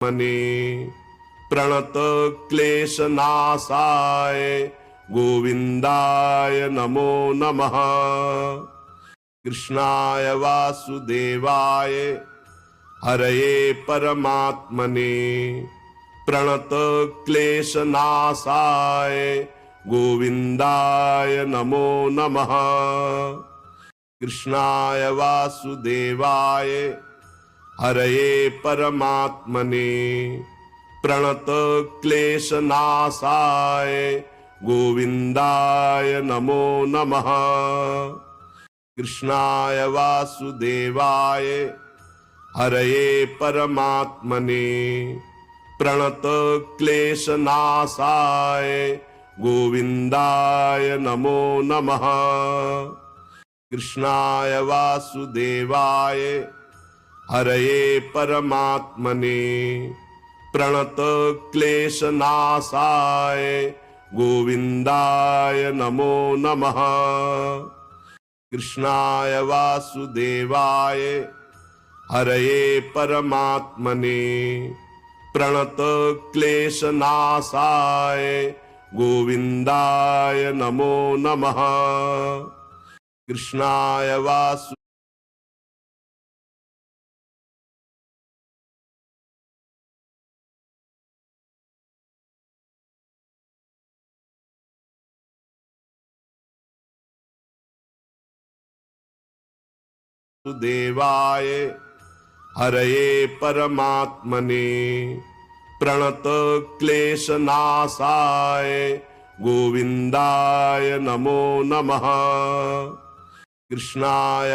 मने प्रणत क्लेशनाशाय गोविंदाय नमो नमः। कृष्णाय वासुदेवाय हरये परमात्मने प्रणत क्लेशनाशाय गोविंदाय नमो नमः। कृष्णाय वासुदेवाय हरये परमात्मने प्रणत क्लेशनाशाय गोविंदाय नमो नमः। कृष्णाय वासुदेवाय हरये परमात्मने प्रणत क्लेशनाशाय गोविंदाय नमो नमः। कृष्णाय वासुदेवाय हरये परमात्मने प्रणत क्लेशनाशाय गोविंदाय नमो नमः। कृष्णाय वासुदेवाय हरये परमात्मने प्रणत क्लेशनाशाय गोविंदाय नमो नमः। कृष्णाय वासुदेवाय हरये परमात्मने प्रणत क्लेशनाशाय गोविंदाय नमो नमः। कृष्णाय